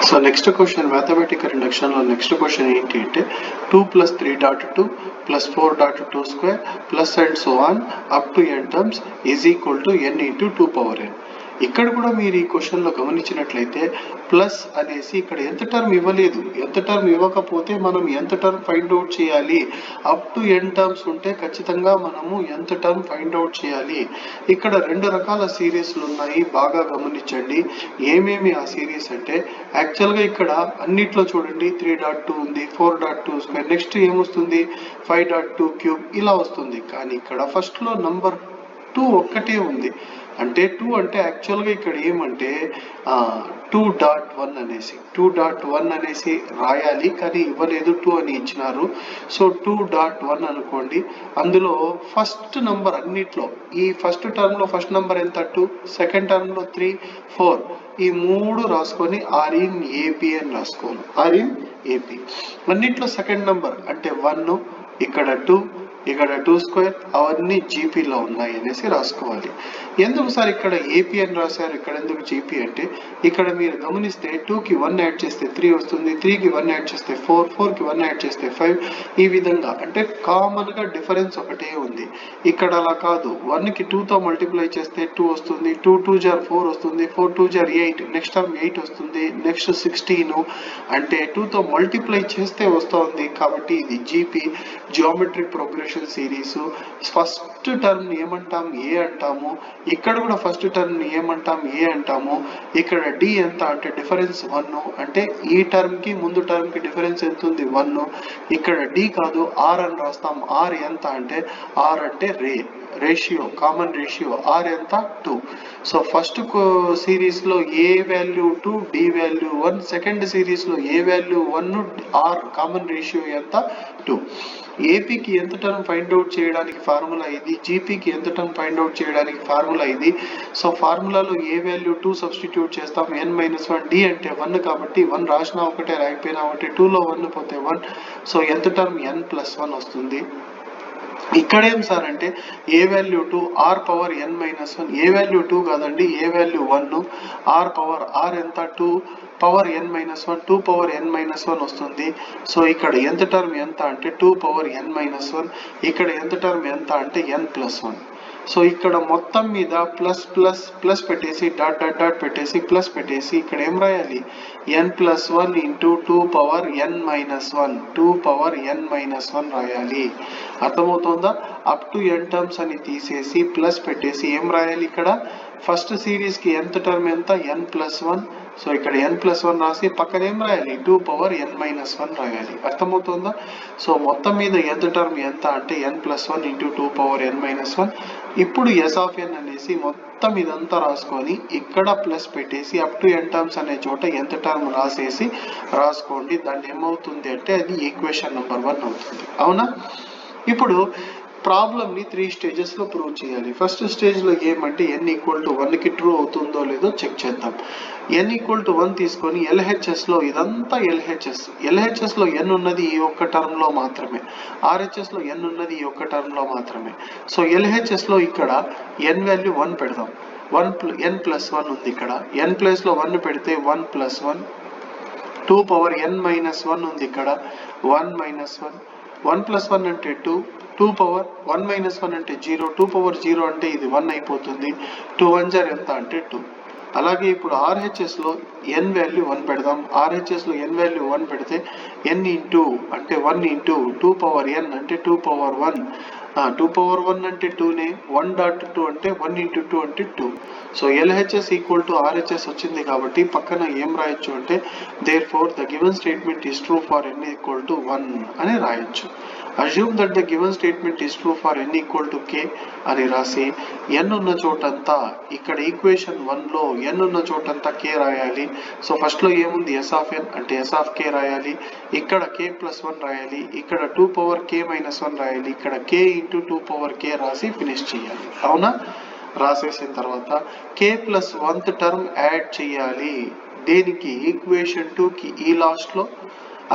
So next question mathematical induction లో next question ఏంటి అంటే 2 + 3.2 + 4.2 square plus and so on up to n terms is equal to n into 2 n. ఇక్కడ కూడా మీరు ఈ question లో గమనించినట్లయితే ప్లస్ అనేసి ఇక్కడ ఎంత టర్మ్ ఇవ్వలేదు. ఎంత టర్మ్ ఇవ్వకపోతే మనం ఎంత టర్మ్ ఫైండ్ అవుట్ చేయాలి. అప్ టు n టర్మ్స్ ఉంటే ఖచ్చితంగా మనము ఎంత టర్మ్ ఫైండ్ అవుట్ చేయాలి. ఇక్కడ రెండు రకాల సిరీస్లు ఉన్నాయి, బాగా గమనించండి. ఏమేమి ఆ సిరీస్ అంటే యాక్చువల్గా ఇక్కడ అన్నిట్లో చూడండి 3.2 ఉంది, 4.2 స్క్వేర్, నెక్స్ట్ ఏమొస్తుంది 5.2 క్యూబ్ ఇలా వస్తుంది. కానీ ఇక్కడ ఫస్ట్ లో నంబర్ 2 ఒక్కటే ఉంది. అంటే 2 అంటే యాక్చువల్గా ఇక్కడ ఏమంటే 2.1 అనేసి 2.1 అనేసి రాయాలి, కానీ ఇవ్వలేదు, 2 అని ఇచ్చినారు. సో 2.1 అనుకోండి. అందులో ఫస్ట్ నంబర్ అన్నిట్లో ఈ ఫస్ట్ టర్మ్ లో ఫస్ట్ నంబర్ ఎంత 2, సెకండ్ టర్మ్ లో 3, 4 ఈ మూడు రాసుకొని ఆర్ ఇన్ ఏపీ అని రాసుకోవాలి. ఆర్ ఇన్ ఏపీ అన్నిట్లో సెకండ్ నంబర్ అంటే 1, ఇక్కడ 2, ఇక్కడ 2 స్క్వేర్ అవన్నీ జీపీలో ఉన్నాయి అనేసి రాసుకోవాలి. ఎందుకు సార్ ఇక్కడ ఏపీ అని రాశారు, ఇక్కడ ఎందుకు జీపీ అంటే ఇక్కడ మీరు గమనిస్తే 2కి 1 యాడ్ చేస్తే 3 వస్తుంది, 3కి 1 యాడ్ చేస్తే 4, 4కి 1 యాడ్ చేస్తే 5. ఈ విధంగా అంటే కామన్ గా డిఫరెన్స్ ఒకటే ఉంది. ఇక్కడ అలా కాదు, 1కి 2తో మల్టిప్లై చేస్తే 2 వస్తుంది, 2 2 జార్ 4 వస్తుంది, 4 2 జార్ 8, నెక్స్ట్ టర్మ్ 8 వస్తుంది, నెక్స్ట్ 16 అంటే 2తో మల్టిప్లై చేస్తే వస్తుంది. కాబట్టి ఇది GP geometric progression series. First term ఏమంటాం ఏ అంటాము, ఇక్కడ కూడా ఫస్ట్ టర్మ్ ఏమంటాం ఏ అంటాము. ఇక్కడ డి ఎంత అంటే డిఫరెన్స్ 1, అంటే ఈ టర్మ్ కి ముందు టర్మ్ కి డిఫరెన్స్ ఎంత ఉంది 1. ఇక్కడ డి కాదు ఆర్ అని రాస్తాం. ఆర్ ఎంత అంటే ఆర్ అంటే రేషియో, కామన్ రేషియో. ఆర్ ఎంత 2. సో ఫస్ట్ సిరీస్ లో A value 2, D value 1. Second series లో A value 1, R common ratio ఎంత 2. ఏపీకి ఎంత టర్మ్ ఫైండ్ అవుట్ చేయడానికి ఫార్ములా ఇది, జీపీకి ఎంత టర్మ్ ఫైండ్ అవుట్ చేయడానికి ఫార్ములా ఇది. సో ఫార్ములాలో ఏ వాల్యూ 2 సబ్స్టిట్యూట్ చేస్తాం, n-1. డి అంటే 1 కాబట్టి 1 రాసినా ఒకటే రాయిపోయినా ఒకటి, 2లో 1 పోతే 1. సో ఎంత టర్మ్ n+1 వస్తుంది. ఇక్కడేం సార్ అంటే A value 2, R power n-1. A value 2 కాదండి, A value 1, R power R ఎంత 2 పవర్ n-1, 2 పవర్ n-1 వస్తుంది. సో ఇక్కడ ఎంత టర్మ్ ఎంత అంటే 2 పవర్ n-1. ఇక్కడ ఎంత టర్మ్ ఎంత అంటే n+1. సో ఇక్కడ మొత్తం మీద ప్లస్ ప్లస్ ప్లస్ పెట్టేసి డాట్ డాట్ డాట్ పెట్టేసి ప్లస్ పెట్టేసి ఇక్కడ ఏం రాయాలి n+1 into 2 power n-1, 2 power n-1 రాయాలి. అర్థమవుతుందా? అప్ టు n టర్మ్స్ అని తీసేసి ప్లస్ పెట్టేసి ఏం రాయాలి, ఇక్కడ ఫస్ట్ సిరీస్ కి ఎంత టర్మ్ ఎంత n+1. సో ఇక్కడ n+1 రాసి పక్కన ఏం రాయాలి 2 పవర్ n-1 రాయాలి. అర్థమవుతుందా? సో మొత్తం మీద ఎంత టర్మ్ ఎంత అంటే n+1 ఇంటూ 2 పవర్ n-1. ఇప్పుడు ఎస్ ఆఫ్ n అనేసి మొత్తం ఇదంతా రాసుకొని ఇక్కడ ప్లస్ పెట్టేసి అప్ టు n టర్మ్స్ అనే చోట ఎంత టర్మ్ రాసుకోండి. దాన్ని ఏమవుతుంది అంటే అది ఈక్వేషన్ నెంబర్ 1 అవుతుంది. అవునా? ఇప్పుడు ప్రాబ్లమ్ ని 3 స్టేజెస్ లో ప్రూవ్ చేయాలి. ఫస్ట్ స్టేజ్ లో ఏమంటే n=1 కి ట్రూ అవుతుందో లేదో చెక్ చేద్దాం. n=1 తీసుకొని LHS లో ఇదంతా LHS లో n ఉన్నది ఈ ఒక్క టర్మ్ లో మాత్రమే, RHS లో n ఉన్నది ఈ ఒక్క టర్మ్ లో మాత్రమే. సో LHS లో ఇక్కడ n వాల్యూ 1 పెడదాం. n+1 ఉంది. ఇక్కడ n ప్లేస్ లో 1 పెడితే 1+1, 2 పవర్ n-1 ఉంది. ఇక్కడ 1-1, 1+1 అంటే 2, 2 పవర్ 1-1 అంటే 0, 2 పవర్ 0 అంటే ఇది 1 అయిపోతుంది. 2 1 జార్ ఎంత అంటే 2. అలాగే ఇప్పుడు RHS లో n వాల్యూ 1 పెడదాం. RHS లో n వాల్యూ 1 పెడితే n ఇంటూ అంటే 1 ఇంటూ 2 పవర్ n అంటే 2 పవర్ 1, 2 పవర్ 1 అంటే 2నే, 1.2 అంటే 1 ఇంటూ 2 అంటే 2. So LHS equal to RHS వచ్చింది కాబట్టి పక్కన ఏం రాయొచ్చు అంటే therefore the given statement is true for n equal to 1 అని రాయొచ్చు. Assume that the given statement is true for n equal to k అని రాసి n ఉన్న చోటంతా ఇక్కడ ఈక్వేషన్ 1 లో n ఉన్న చోటంతా k రాయాలి. సో ఫస్ట్ లో ఏముంది s ఆఫ్ n అంటే s ఆఫ్ k రాయాలి, ఇక్కడ k+1 రాయాలి, ఇక్కడ 2 పవర్ k-1 రాయాలి, ఇక్కడ k ఇంటూ 2 పవర్ k రాసి ఫినిష్ చేయాలి. అవునా? రాసేసిన తర్వాత k+1th టర్మ్ యాడ్ చేయాలి. దేనికి? ఈక్వేషన్ 2 కి ఈ లాస్ట్ లో,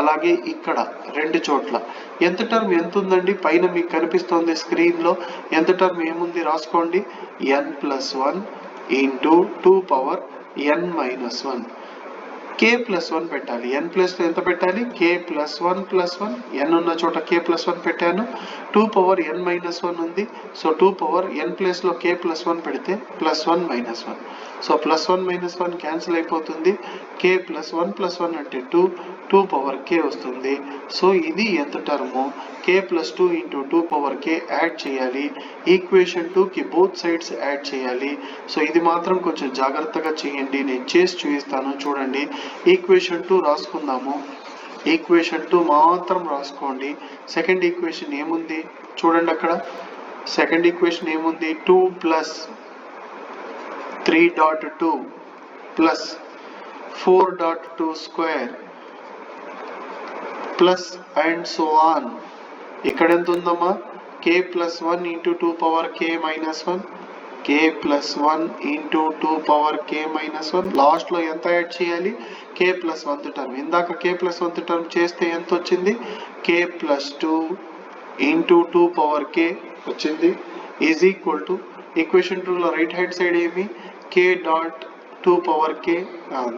అలాగే ఇక్కడ రెండు చోట్ల. ఎంత టర్మ్ ఎంత ఉందండి పైన మీకు కనిపిస్తోంది స్క్రీన్ లో. ఎంత టర్మ్ ఏముంది రాసుకోండి, n+1 into 2 power n-1. k plus 1 పెట్టాలి. n ప్లస్ ఎంత పెట్టాలి? k ప్లస్ 1 ప్లస్ 1, n ఉన్న చోట k ప్లస్ 1 పెట్టాను. 2 పవర్ n మైనస్ 1 ఉంది. సో 2 పవర్ n ప్లేస్ లో k ప్లస్ 1 పెడితే plus 1 minus 1. So plus 1 minus 1 cancel అయిపోతుంది. k ప్లస్ 1 ప్లస్ 1 అంటే 2 పవర్ k వస్తుంది. సో ఇది ఎంత term? k plus 2 into 2 power k add చేయాలి. ఈక్వేషన్ 2 కి బోత్ సైడ్స్ యాడ్ చేయాలి. సో ఇది మాత్రం కొంచెం జాగ్రత్తగా చేయండి. నేను చేసి చూపిస్తాను చూడండి. ఈక్వేషన్ 2 రాసుకుందాము. ఈక్వేషన్ 2 మాత్రం రాసుకోండి. సెకండ్ ఈక్వేషన్ ఏముంది చూడండి. అక్కడ సెకండ్ ఈక్వేషన్ ఏముంది? 2 plus 3.2 plus 4.2 square plus and so on. ఇక్కడ ఎంత ఉందమ్మా? k plus 1 into 2 power k minus 1, k plus 1 into 2 power k minus 1. Last లో ఎంత యాడ్ చేయాలి? k plus 1 term. ఇందాక k ప్లస్ 1 టర్మ్ చేస్తే ఎంత వచ్చింది? k plus 2 into 2 power k వచ్చింది ఈజ్ ఈక్వల్ టు ఈక్వేషన్ 2 లో రైట్ హ్యాండ్ సైడ్ ఏమి? k dot 2 power k.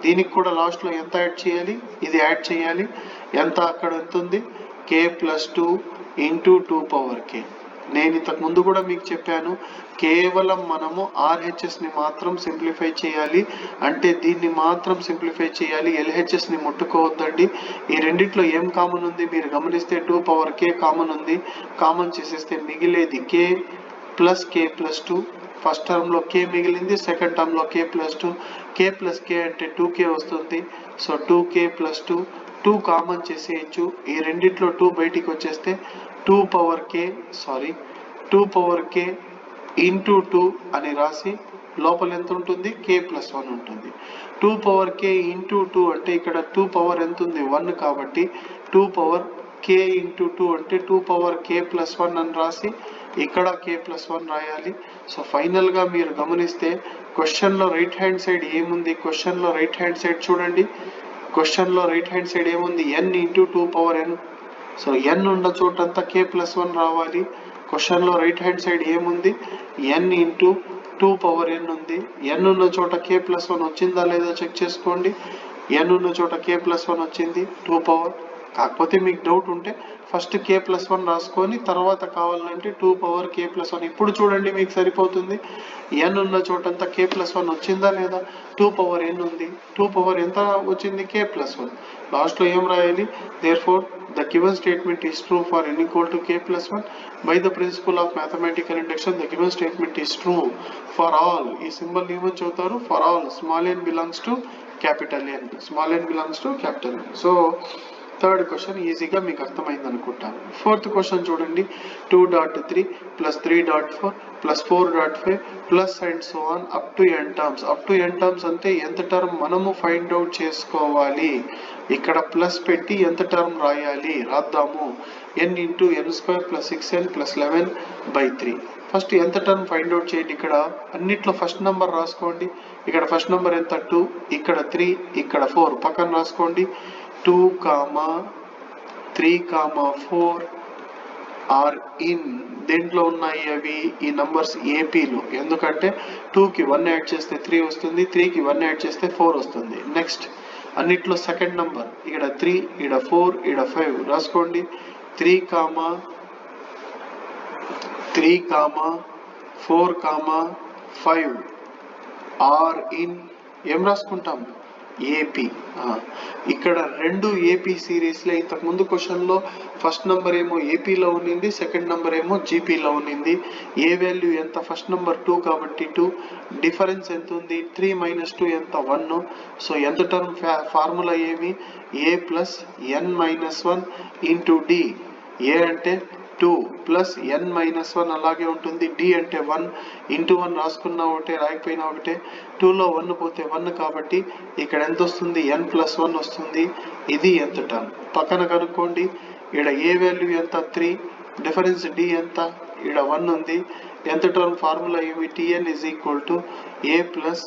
దీనికి కూడా లాస్ట్ లో ఎంత యాడ్ చేయాలి? ఇది యాడ్ చేయాలి. ఎంత అక్కడ ఎంత ఉంది? k plus 2 into 2 power k. నేను ఇంతకు ముందు కూడా మీకు చెప్పాను, కేవలం మనము RHS ని మాత్రం సింప్లిఫై చేయాలి. అంటే దీన్ని మాత్రం సింప్లిఫై చేయాలి. LHS ని ముట్టుకోవద్దండి. ఈ రెండిట్లో ఏం కామన్ ఉంది? మీరు గమనిస్తే 2 పవర్ k కామన్ ఉంది. కామన్ చేసేస్తే మిగిలేది k plus k plus 2. First term లో k మిగిలింది, సెకండ్ టర్మ్ లో k plus 2. k plus k అంటే 2k వస్తుంది. సో 2k ప్లస్ 2 కామన్ చేసేయచ్చు. ఈ రెండిట్లో 2 బయటికి వచ్చేస్తే 2 పవర్ k ఇంటూ 2 అని రాసి లోపల ఎంత ఉంటుంది? k ప్లస్ 1 ఉంటుంది. 2 పవర్ k ఇంటూ 2 అంటే ఇక్కడ 2 పవర్ ఎంత ఉంది? 1 కాబట్టి 2 పవర్ k ఇంటూ 2 అంటే 2 పవర్ k ప్లస్ 1 అని రాసి ఇక్కడ k ప్లస్ 1 రాయాలి. సో ఫైనల్ గా మీరు గమనిస్తే క్వశ్చన్ లో రైట్ హ్యాండ్ సైడ్ ఏముంది? క్వశ్చన్ లో రైట్ హ్యాండ్ సైడ్ చూడండి. క్వశ్చన్ లో రైట్ హ్యాండ్ సైడ్ ఏముంది? n into 2 power n. So n ఉన్న చోటంతా k ప్లస్ 1 రావాలి. క్వశ్చన్ లో రైట్ హ్యాండ్ సైడ్ ఏముంది? n ఇంటూ 2 పవర్ n ఉంది. n ఉన్న చోట k ప్లస్ 1 వచ్చిందా లేదా చెక్ చేసుకోండి. n ఉన్న చోట k ప్లస్ 1 వచ్చింది 2 పవర్. కాకపోతే మీకు డౌట్ ఉంటే ఫస్ట్ k ప్లస్ 1 రాసుకొని తర్వాత కావాలంటే 2 పవర్ k ప్లస్ 1. ఇప్పుడు చూడండి మీకు సరిపోతుంది. n ఉన్న చోటంతా k ప్లస్ 1 వచ్చిందా లేదా? 2 పవర్ n ఉంది. 2 పవర్ ఎంత వచ్చింది? k plus 1. లాస్ట్ లో ఏం రాయాలి? therefore the given statement is true for n equal to k plus 1. By the principle of mathematical induction, the given statement is true for all. ఈ symbol ఏమని చెబుతారు? for all small n belongs to capital N. small n belongs to capital N. So third question ఈజీగా మీకు అర్థమైంది అనుకుంటాను. Fourth question చూడండి. 2.3 plus 3.4 plus 4.5 plus and so on up to n terms. Up to n terms అంటే ఎంత term మనము find out చేసుకోవాలి. ఇక్కడ ప్లస్ పెట్టి ఎంత టర్మ్ రాయాలి రాద్దాము. n into n square plus 6n plus 11/3. First ఎంత టర్మ్ ఫైండ్ అవుట్ చేయండి. ఇక్కడ అన్నిట్లో ఫస్ట్ నెంబర్ రాసుకోండి. ఇక్కడ ఫస్ట్ నెంబర్ ఎంత? 2, ఇక్కడ 3, ఇక్కడ 4 పక్కన రాసుకోండి. 2, 3, 4 ఆర్ ఇన్. దేంట్లో ఉన్నాయి అవి? ఈ నంబర్స్ ఏపీలో. ఎందుకంటే 2కి 1 యాడ్ చేస్తే 3 వస్తుంది, 3కి 1 యాడ్ చేస్తే 4 వస్తుంది. నెక్స్ట్ అన్నిట్లో సెకండ్ నంబర్ ఇక్కడ 3, ఇక్కడ 4, ఇక్కడ 5 రాసుకోండి. 3, 4, 5 ఆర్ ఇన్ ఏం రాసుకుంటాం? ఏపీ. ఇక్కడ రెండు ఏపీ సిరీస్లే. ఇంతకు ముందు క్వశ్చన్ లో ఫస్ట్ నంబర్ ఏమో ఏపీలో ఉన్నింది, సెకండ్ నంబర్ ఏమో జీపీలో ఉన్నింది. ఏ వాల్యూ ఎంత? ఫస్ట్ నంబర్ 2 కాబట్టి 2. డిఫరెన్స్ ఎంత ఉంది? 3 మైనస్ 2 ఎంత? 1. సో ఎంత టర్మ్ ఫార్ములా ఏమి? A plus n minus 1 into D. A అంటే 2 ప్లస్ n మైనస్ 1 అలాగే ఉంటుంది. డి అంటే 1 ఇంటూ 1 రాసుకున్నా ఒకటే, రాయకపోయినా ఒకటే. 2లో 1 పోతే 1 కాబట్టి ఇక్కడ ఎంత వస్తుంది? n ప్లస్ 1 వస్తుంది. ఇది ఎంత టర్మ్ పక్కన కనుక్కోండి. ఇక్కడ ఏ వాల్యూ ఎంత? 3. డిఫరెన్స్ డి ఎంత? ఇక్కడ 1 ఉంది. ఎంత టర్మ్ ఫార్ములా ఏమి? tn is equal to A plus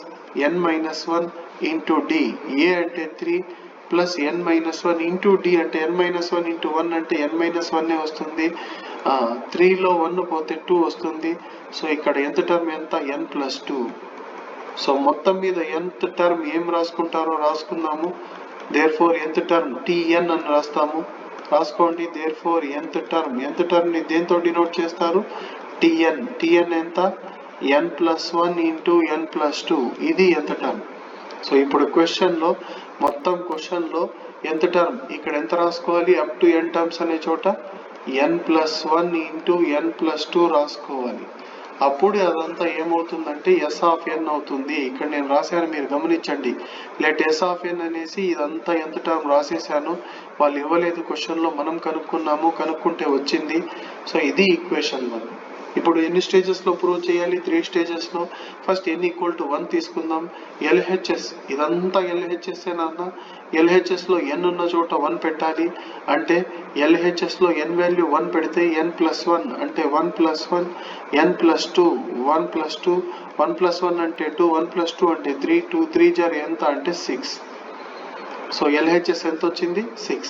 n minus 1 into D. A అంటే 3 plus n minus 1 into D అంటే n మైనస్ 1 ఇంటూ 1 అంటే n మైనస్ 1 వస్తుంది. 3లో 1 పోతే 2 వస్తుంది. సో ఇక్కడ ఎంత టర్మ్ ఎంత? n plus 2. సో మొత్తం మీద nth టర్మ్ ఏం రాసుకుంటారో రాసుకుందాము. Therefore nth term tn అని రాసుకోండి. దేర్ ఫోర్ nth టర్మ్ ని దేంతో డినోట్ చేస్తారు? tn ఎంత? n+1 ఇంటూ n+2 ఇది nth టర్మ్. సో ఇప్పుడు మొత్తం క్వశ్చన్లో nth టర్మ్ ఇక్కడ ఎంత రాసుకోవాలి? అప్ టు n టర్మ్స్ అనే చోట n+1 ఇంటూ n+2 రాసుకోవాలి. అప్పుడు అదంతా ఏమవుతుందంటే s ఆఫ్ n అవుతుంది. ఇక్కడ నేను రాశాను, మీరు గమనించండి. లెట్ s ఆఫ్ n అనేసి ఇదంతా nth టర్మ్ రాసేసాను. వాళ్ళు ఇవ్వలేదు క్వశ్చన్లో, మనం కనుక్కుంటే వచ్చింది. సో ఇది ఈక్వేషన్ 1. ఇప్పుడు ఎన్ని స్టేజెస్లో ప్రూవ్ చేయాలి? 3 స్టేజెస్లో. ఫస్ట్ n = 1 తీసుకుందాం. LHS ఇదంతా LHS నాన్న. LHSలో n ఉన్న చోట 1 పెట్టాలి. అంటే LHSలో n వాల్యూ 1 పెడితే n+1 అంటే 1+1, n+2 1+2, 1+1 అంటే 2, 1+2 అంటే 3, 2 3 జార్ ఎంత అంటే 6. సో LHS ఎంత వచ్చింది? 6.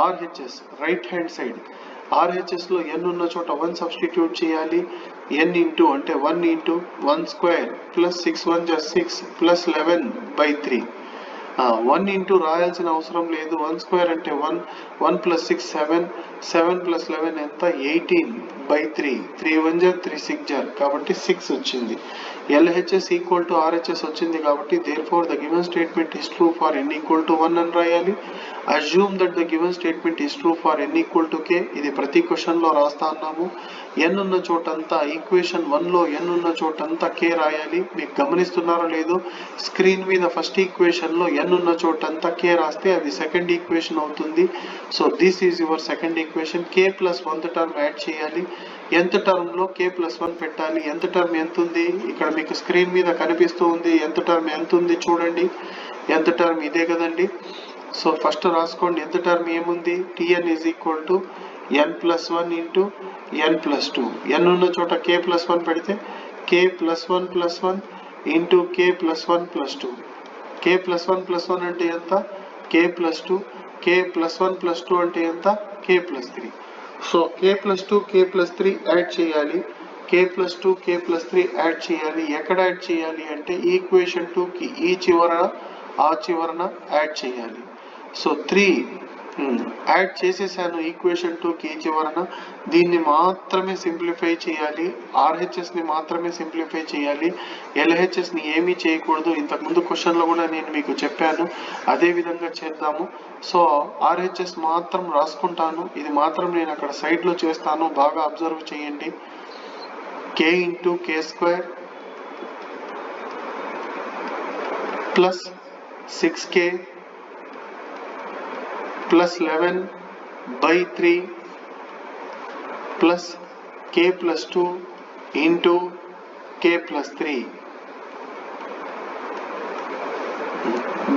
RHS right hand side. RHSలో n ఉన్న చోట 1 సబ్స్టిట్యూట్ చేయాలి. n ఇంటూ అంటే 1 ఇంటూ 1 స్క్వేర్ ప్లస్ 6 1 జా 6 ప్లస్ 11/3. 1 ఇంటూ రాయాల్సిన అవసరం లేదు. 1 స్క్వేర్ అంటే 1, 1 ప్లస్ 6 7, 7 ప్లస్ 11 ఎంత? 18/3. 3 1 జా 3 6 జా కాబట్టి 6 వచ్చింది. LHS ఈక్వల్ టు RHS వచ్చింది కాబట్టి therefore the given statement is true for n = 1 అని రాయాలి. Assume that the given statement is true for n = k. ఇది ప్రతి క్వశ్చన్లో రాస్తా ఉన్నాము. n ఉన్న చోటంతా ఈక్వేషన్ 1లో n ఉన్న చోటంతా k రాయాలి. మీకు గమనిస్తున్నారో లేదో, స్క్రీన్ మీద ఫస్ట్ ఈక్వేషన్లో n ఉన్న చోటంతా k రాస్తే అది సెకండ్ ఈక్వేషన్ అవుతుంది. So this is your second equation. k+1th term add చేయాలి. nth టర్మ్లో k+1 పెట్టాలి. nth టర్మ్ ఎంత ఉంది? ఇక్కడ మీకు స్క్రీన్ మీద కనిపిస్తూ ఉంది. nth టర్మ్ ఎంత ఉంది చూడండి. nth టర్మ్ ఇదే కదండి. సో ఫస్ట్ రాసుకోండి. nth టర్మ్ ఏముంది? tn = n+1 into n+2. n ఉన్న చోట k+1 పెడితే k+1+1 ఇంటూ k+1+2. k+1+1 అంటే ఎంత? k+2. k+1+2 అంటే ఎంత? k+3. So k+2 k+3 add చేయాలి. k+2 k+3 యాడ్ చేయాలి. ఎక్కడ యాడ్ చేయాలి అంటే ఈక్వేషన్ 2కి ఈ చివరన ఆ చివరన యాడ్ చేయాలి. సో 3 యాడ్ చేసేసాను ఈక్వేషన్ 2కి ఈ చివరన. దీన్ని మాత్రమే సింప్లిఫై చేయాలి. RHSని మాత్రమే సింప్లిఫై చేయాలి. LHSని ఏమీ చేయకూడదు. ఇంతకుముందు క్వశ్చన్లో కూడా నేను మీకు చెప్పాను, అదే విధంగా చేద్దాము. సో RHS మాత్రం రాసుకుంటాను. ఇది మాత్రం నేను అక్కడ సైడ్లో చేస్తాను, బాగా అబ్జర్వ్ చేయండి. k into k² plus 6k plus 11/3 plus k+2 into k+3.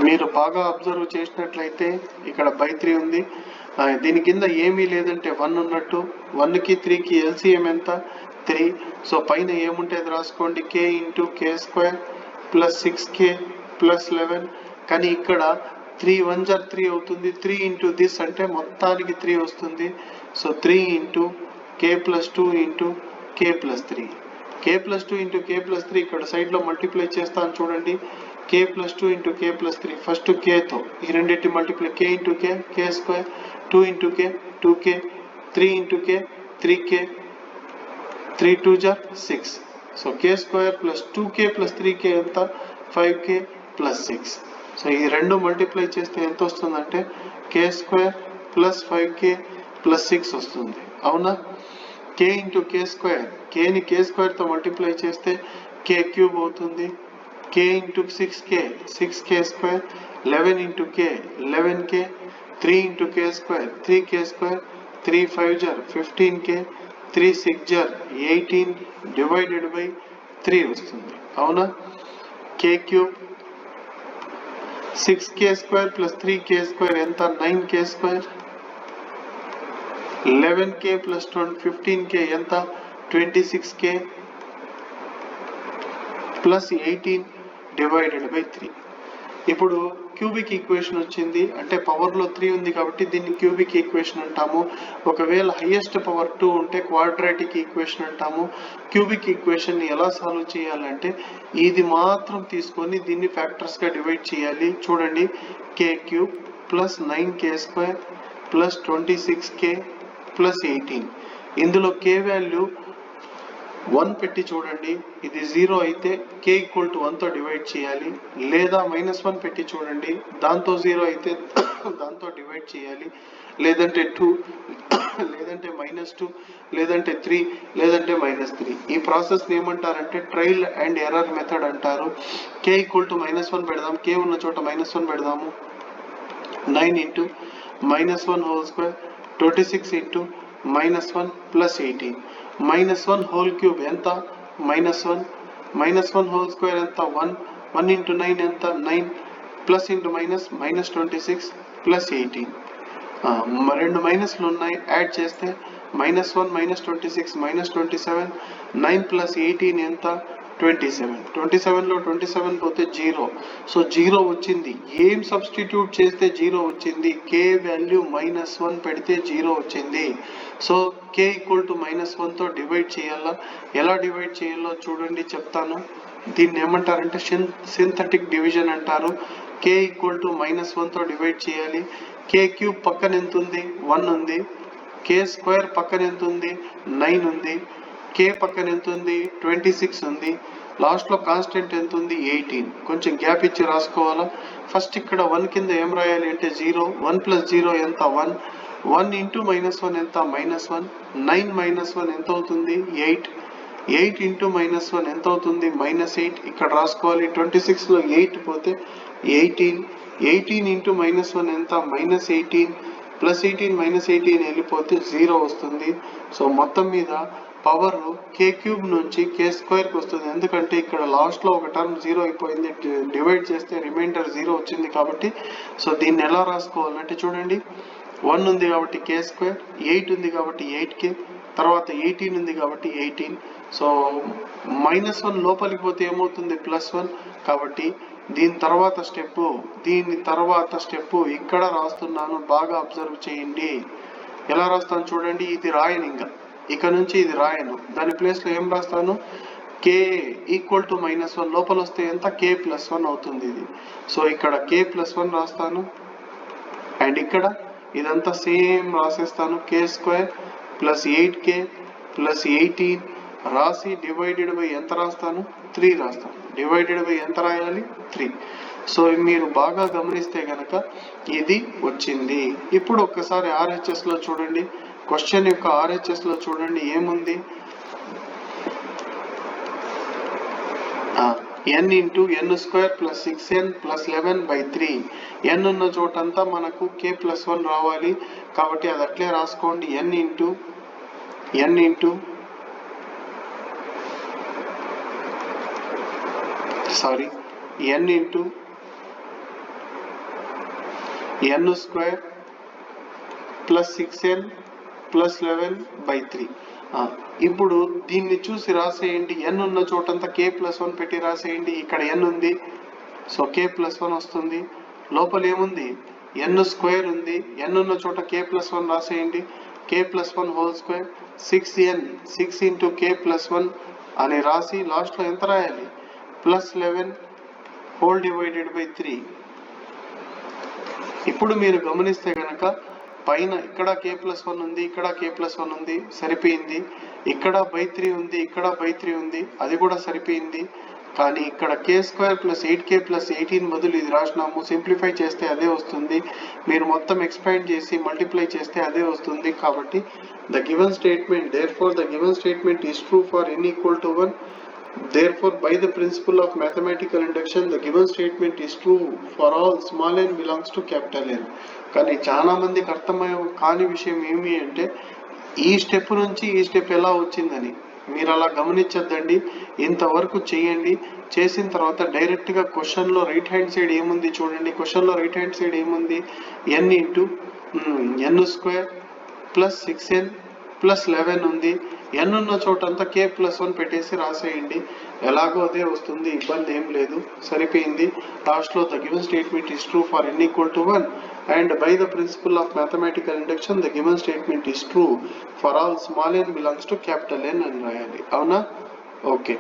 మీరు బాగా అబ్జర్వ్ చేసినట్లయితే ఇక్కడ /3 ఉంది. దీని కింద ఏమీ లేదంటే 1 ఉన్నట్టు. 1కి 3కి LCM ఎంత? 3. సో పైన ఏముంటే అది రాసుకోండి. k into k² plus 6k plus 11. కానీ ఇక్కడ 3 1 జా 3 అవుతుంది. 3 ఇంటూ దిస్ అంటే మొత్తానికి 3 వస్తుంది. So 3 into k+2 into k+3. k+2 into k+3 ఇక్కడ సైడ్లో మల్టిప్లై చేస్తాను చూడండి. k+2 ఇంటూ k+3 ఫస్ట్ kతో ఈ రెండింటి multiply k into k² 2 into k 2k 3 into k 3k 3 2 జా 6. So k² plus 2k plus 3k ఎంత? 5k plus 6. సో ఈ రెండు మల్టిప్లై చేస్తే ఎంత వస్తుందంటే k² ప్లస్ 5k ప్లస్ 6 వస్తుంది. అవునా? k ఇంటూ k², kని k² తో మల్టిప్లై చేస్తే k³ అవుతుంది. k into 6k 6k², 11 into k 11k, 3 into k² 3k², 3 5 జా 15k, 3 6 జా 18 డివైడెడ్ బై 3 వస్తుంది. అవునా? k³ 6k² ప్లస్ 3k² ఎంత? 9k². 11k ప్లస్ 15k ఎంత? 26k plus 18 divided by 3. ఇప్పుడు క్యూబిక్ ఈక్వేషన్ వచ్చింది, అంటే పవర్లో 3 ఉంది కాబట్టి దీన్ని క్యూబిక్ ఈక్వేషన్ అంటాము. ఒకవేళ హైయెస్ట్ పవర్ 2 ఉంటే క్వాడ్రాటిక్ ఈక్వేషన్ అంటాము. క్యూబిక్ ఈక్వేషన్ని ఎలా సాల్వ్ చేయాలంటే ఇది మాత్రం తీసుకొని దీన్ని ఫ్యాక్టర్స్గా డివైడ్ చేయాలి. చూడండి, K cube plus 9k² plus 26k plus 18. ఇందులో కే వాల్యూ 1 పెట్టి చూడండి, ఇది 0 అయితే k ఈక్వల్ టు 1తో డివైడ్ చేయాలి. లేదా -1 పెట్టి చూడండి, దాంతో 0 అయితే దాంతో డివైడ్ చేయాలి. లేదంటే 2, లేదంటే -2, లేదంటే 3, లేదంటే -3. ఈ ప్రాసెస్ని ఏమంటారంటే ట్రయల్ అండ్ ఎర్రర్ మెథడ్ అంటారు. k ఈక్వల్ టు -1 పెడదాం, k ఉన్న చోట -1 పెడదాము. 9 into -1 whole square 26 into -1 plus 18. -1 whole cube ఎంత? -1. -1 హోల్ స్క్వేర్ ఎంత? 1. 1 ఇంటూ 9 ఎంత? 9. Plus into minus -26 plus 18. రెండు మైనస్లు ఉన్నాయి, యాడ్ చేస్తే -1 -26 -27. 9 ప్లస్ 18 ఎంత? 27. 27లో 27 పోతే 0. సో 0 వచ్చింది. ఏం సబ్స్టిట్యూట్ చేస్తే 0 వచ్చింది? k వాల్యూ -1 పెడితే 0 వచ్చింది. సో k ఈక్వల్ టు -1తో డివైడ్ చేయాలా? ఎలా డివైడ్ చేయాలో చూడండి, చెప్తాను. దీన్ని ఏమంటారంటే సింథటిక్ డివిజన్ అంటారు. k ఈక్వల్ టు -1తో డివైడ్ చేయాలి. k క్యూబ్ పక్కన ఎంత ఉంది? 1 ఉంది. k స్క్వేర్ పక్కన ఎంత ఉంది? 9 ఉంది. k పక్కన ఎంత ఉంది? 26 ఉంది. లాస్ట్లో కాన్స్టెంట్ ఎంత ఉంది? 18. కొంచెం గ్యాప్ ఇచ్చి రాసుకోవాలా? ఫస్ట్ ఇక్కడ 1 కింద ఏం రాయాలి అంటే 0. 1 ప్లస్ 0 ఎంత? 1. 1 ఇంటూ -1 ఎంత? -1. 9 -1 ఎంత అవుతుంది? 8. 8 ఇంటూ -1 ఎంత అవుతుంది? -8. ఇక్కడ రాసుకోవాలి. 26లో 8 పోతే 18. 18 ఇంటూ -1 ఎంత? -18. ప్లస్ 18 -18 వెళ్ళిపోతే 0 వస్తుంది. సో మొత్తం మీద పవర్ k క్యూబ్ నుంచి k స్క్వేర్కి వస్తుంది. ఎందుకంటే ఇక్కడ లాస్ట్లో ఒక టర్మ్ 0 అయిపోయింది, డివైడ్ చేస్తే రిమైండర్ 0 వచ్చింది కాబట్టి. సో దీన్ని ఎలా రాసుకోవాలంటే చూడండి, 1 ఉంది కాబట్టి k స్క్వేర్, 8 ఉంది కాబట్టి 8k, తర్వాత 18 ఉంది కాబట్టి 18. సో -1 లోపలికి పోతే ఏమవుతుంది? +1. కాబట్టి దీని తర్వాత స్టెప్ ఇక్కడ రాస్తున్నాను, బాగా అబ్జర్వ్ చేయండి. ఎలా రాస్తాను చూడండి, ఇది రాయను, ఇక నుంచి ఇది రాయను. దాని ప్లేస్లో ఏం రాస్తాను? k ఈక్వల్ టు -1 లోపల వస్తే ఎంత? k + 1 అవుతుంది ఇది. సో ఇక్కడ k + 1 రాస్తాను. అండ్ ఇక్కడ ఇదంతా సేమ్ రాసేస్తాను. k square plus 8k plus 18 రాసి డివైడెడ్ బై ఎంత రాస్తాను? 3 రాస్తాను. డివైడెడ్ బై ఎంత రాయాలి? 3. సో మీరు బాగా గమనిస్తే గనక ఇది వచ్చింది. ఇప్పుడు ఒక్కసారి RHSలో చూడండి, క్వశ్చన్ యొక్క RHSలో చూడండి ఏముంది? n into n² plus 6n plus 11/3. n ఉన్న చోటంతా మనకు k + 1 రావాలి కాబట్టి అది అట్లే రాసుకోండి. n into n² plus 6n plus 11/3. ఇప్పుడు దీన్ని చూసి రాసేయండి. n ఉన్న చోటంతా k + 1 పెట్టి రాసేయండి. ఇక్కడ n ఉంది, సో k + 1 వస్తుంది. లోపల ఏముంది? n² ఉంది. n ఉన్న చోట k + 1 రాసేయండి. k + 1 whole square 6n 6 into k + 1 అని రాసి లాస్ట్లో ఎంత రాయాలి? +11 హోల్ డివైడెడ్ బై 3. ఇప్పుడు మీరు గమనిస్తే కనుక పైన ఇక్కడ k + 1 ఉంది, ఇక్కడ k + 1 ఉంది, సరిపోయింది. ఇక్కడ /3 ఉంది, ఇక్కడ /3 ఉంది, అది కూడా సరిపోయింది. కానీ ఇక్కడ k² ప్లస్ 8k ప్లస్ 18 బదులు ఇది రాసినాము. సింప్లిఫై చేస్తే అదే వస్తుంది. మీరు మొత్తం ఎక్స్పాండ్ చేసి మల్టిప్లై చేస్తే అదే వస్తుంది. కాబట్టి the given statement is true for n equal to 1. Therefore, by the principle of mathematical induction, the given statement is true for all small n belongs to capital N. కానీ చాలా మందికి అర్థమయ్యే కాని విషయం ఏమి అంటే ఈ స్టెప్ నుంచి ఈ స్టెప్ ఎలా వచ్చిందని. మీరు అలా గమనించద్దండి, ఇంతవరకు చేయండి. చేసిన తర్వాత డైరెక్ట్గా క్వశ్చన్లో రైట్ హ్యాండ్ సైడ్ ఏముంది చూడండి. క్వశ్చన్లో రైట్ హ్యాండ్ సైడ్ ఏముంది? n into n² plus 6n plus 11 ఉంది. n ఉన్న చోటంతా k+1 పెట్టేసి రాసేయండి. ఎలాగో అదే వస్తుంది, ఇబ్బంది ఏం లేదు, సరిపోయింది. లాస్ట్లో the given statement is true for n = 1 and by the principle of mathematical induction the given statement is true for all small n belongs to capital N అని రాయాలి. అవునా? ఓకే.